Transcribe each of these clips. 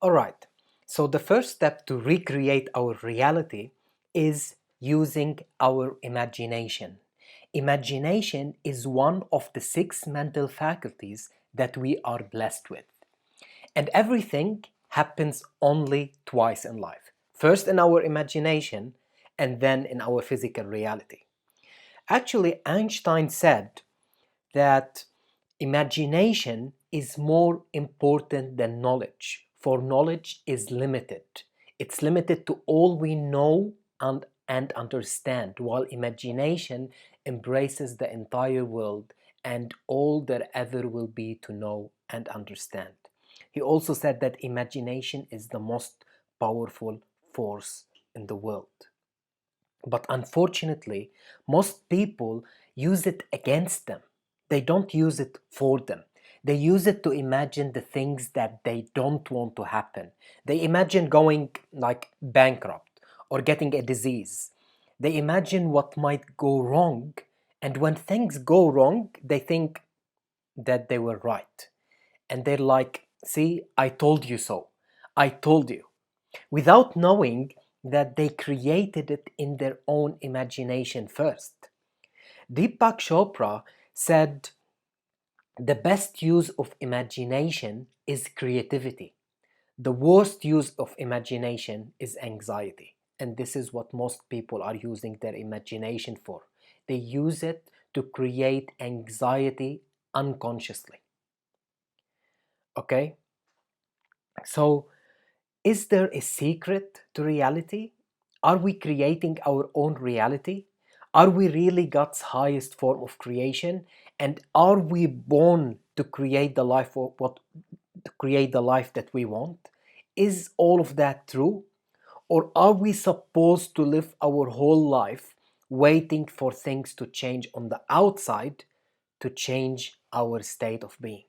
Alright, so the first step to recreate our reality is using our imagination. Imagination is one of the six mental faculties that we are blessed with. And everything happens only twice in life. First in our imagination and then in our physical reality. Actually, Einstein said that imagination is more important than knowledge, for knowledge is limited. It's limited to all we know and understand, while imagination embraces the entire world and all there ever will be to know and understand. He also said that imagination is the most powerful force in the world. But unfortunately, most people use it against them. They don't use it for them. They use it to imagine the things that they don't want to happen. They imagine going like bankrupt or getting a disease. They imagine what might go wrong, and when things go wrong, they think that they were right. And they're like, see, I told you so. I told you, without knowing that they created it in their own imagination first. Deepak Chopra said, the best use of imagination is creativity. The worst use of imagination is anxiety. And this is what most people are using their imagination for. They use it to create anxiety unconsciously. Okay? So, is there a secret to reality? Are we creating our own reality? Are we really God's highest form of creation? And are we born to create the life or what to create the life that we want? Is all of that true? Or are we supposed to live our whole life waiting for things to change on the outside to change our state of being?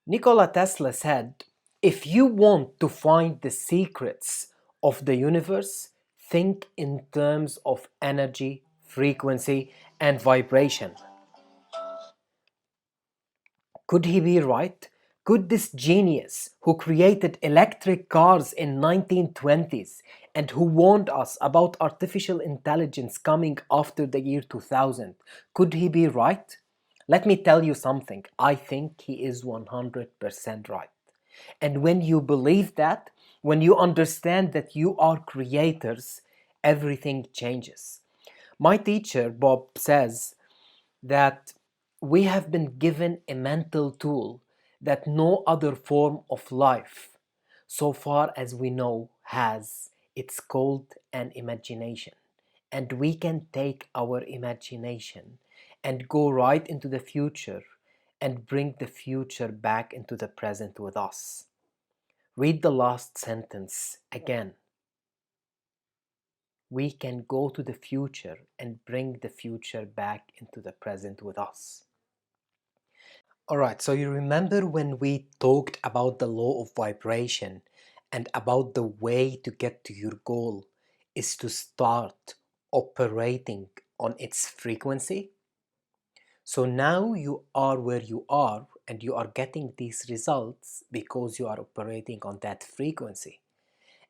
Nikola Tesla said, if you want to find the secrets of the universe, think in terms of energy, frequency, and vibration. Could he be right? Could this genius who created electric cars in 1920s and who warned us about artificial intelligence coming after the year 2000, could he be right? Let me tell you something. I think he is 100% right. And when you believe that, when you understand that you are creators, everything changes. My teacher, Bob, says that we have been given a mental tool that no other form of life, so far as we know, has. It's called an imagination. And we can take our imagination and go right into the future and bring the future back into the present with us. Read the last sentence again. We can go to the future and bring the future back into the present with us. Alright, so you remember when we talked about the law of vibration and about the way to get to your goal is to start operating on its frequency? So now you are where you are and you are getting these results because you are operating on that frequency.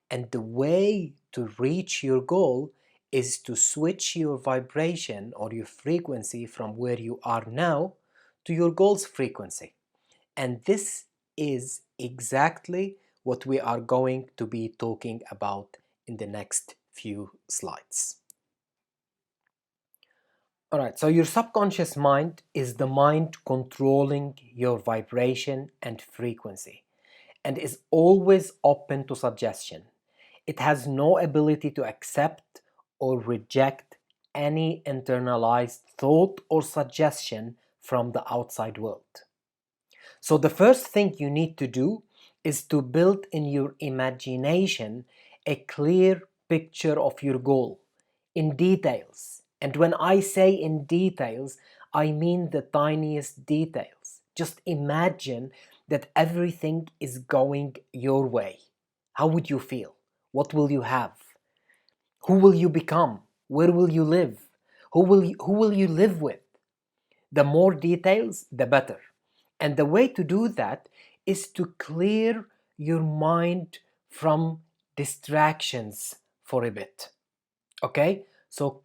And the way to reach your goal is to switch your vibration or your frequency from where you are now to your goal's frequency. And this is exactly what we are going to be talking about in the next few slides. Alright, so your subconscious mind is the mind controlling your vibration and frequency and is always open to suggestion. It has no ability to accept or reject any internalized thought or suggestion from the outside world. So the first thing you need to do is to build in your imagination a clear picture of your goal in details. And when I say in details, I mean the tiniest details. Just imagine that everything is going your way. How would you feel? What will you have? Who will you become? Where will you live? Who will you live with? The more details, the better. And the way to do that is to clear your mind from distractions for a bit. Okay? So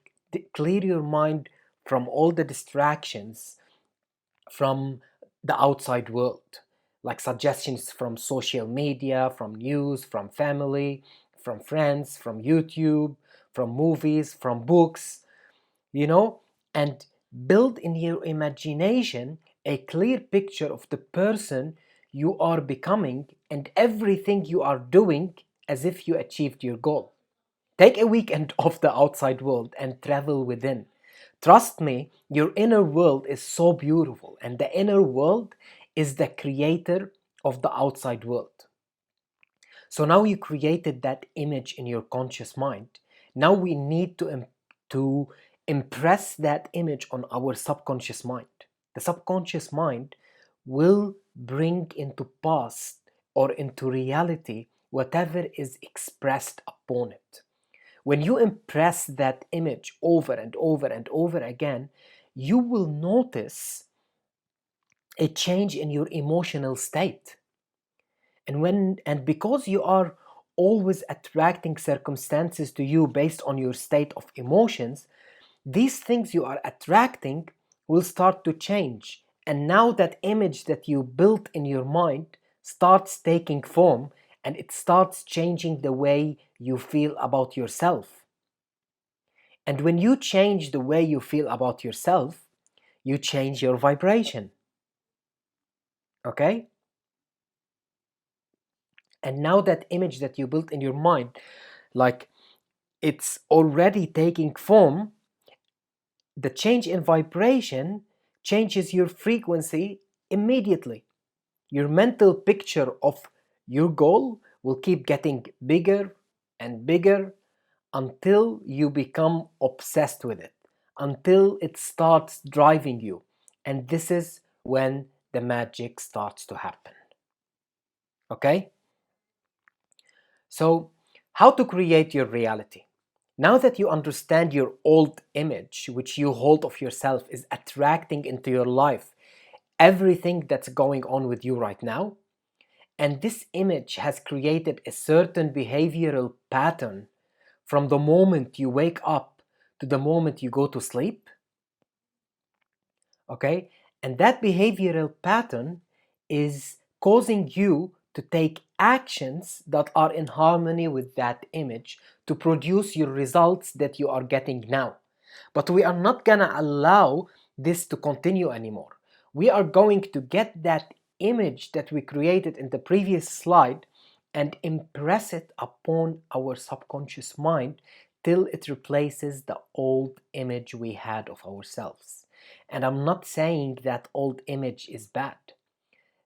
clear your mind from all the distractions from the outside world, like suggestions from social media, from news, from family, from friends, from YouTube, from movies, from books, you know, and build in your imagination a clear picture of the person you are becoming and everything you are doing as if you achieved your goal. Take a weekend off the outside world and travel within. Trust me, your inner world is so beautiful, and the inner world is the creator of the outside world. So now you created that image in your conscious mind. Now we need to impress that image on our subconscious mind. The subconscious mind will bring into past or into reality whatever is expressed upon it. When you impress that image over and over and over again, you will notice a change in your emotional state. And because you are always attracting circumstances to you based on your state of emotions, these things you are attracting will start to change. And now that image that you built in your mind starts taking form, and it starts changing the way you feel about yourself. And when you change the way you feel about yourself, you change your vibration. Okay? And now that image that you built in your mind, like it's already taking form, the change in vibration changes your frequency immediately. Your mental picture of your goal will keep getting bigger and bigger until you become obsessed with it, until it starts driving you. And this is when the magic starts to happen. Okay? So, how to create your reality? Now that you understand your old image, which you hold of yourself, is attracting into your life everything that's going on with you right now, and this image has created a certain behavioral pattern from the moment you wake up to the moment you go to sleep, okay? And that behavioral pattern is causing you to take actions that are in harmony with that image to produce your results that you are getting now. But we are not gonna allow this to continue anymore. We are going to get that image that we created in the previous slide and impress it upon our subconscious mind till it replaces the old image we had of ourselves. And I'm not saying that old image is bad.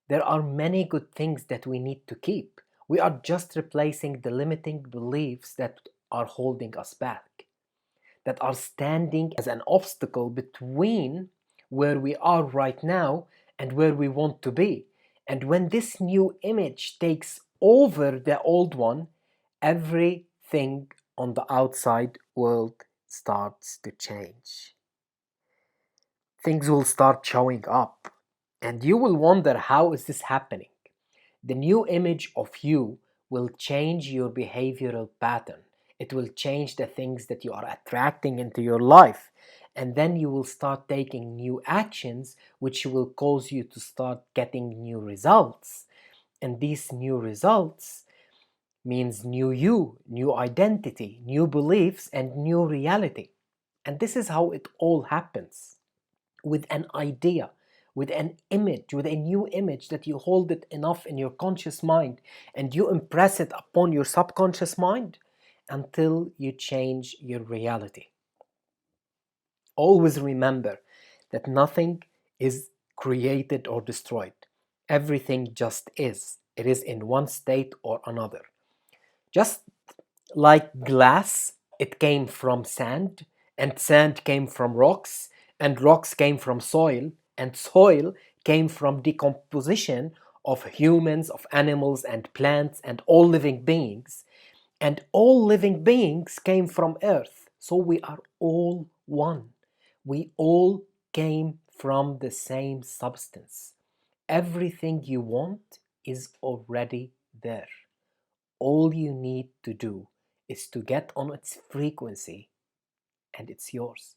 There are many good things that we need to keep. We are just replacing the limiting beliefs that are holding us back, that are standing as an obstacle between where we are right now and where we want to be. And when this new image takes over the old one, everything on the outside world starts to change. Things will start showing up, and you will wonder, how is this happening? The new image of you will change your behavioral pattern. It will change the things that you are attracting into your life. And then you will start taking new actions, which will cause you to start getting new results. And these new results means new you, new identity, new beliefs, and new reality. And this is how it all happens, with an idea, with an image, with a new image that you hold it enough in your conscious mind and you impress it upon your subconscious mind until you change your reality. Always remember that nothing is created or destroyed. Everything just is. It is in one state or another. Just like glass, it came from sand, and sand came from rocks, and rocks came from soil, and soil came from decomposition of humans, of animals, and plants, and all living beings. And all living beings came from earth. So we are all one. We all came from the same substance. Everything you want is already there. All you need to do is to get on its frequency and it's yours.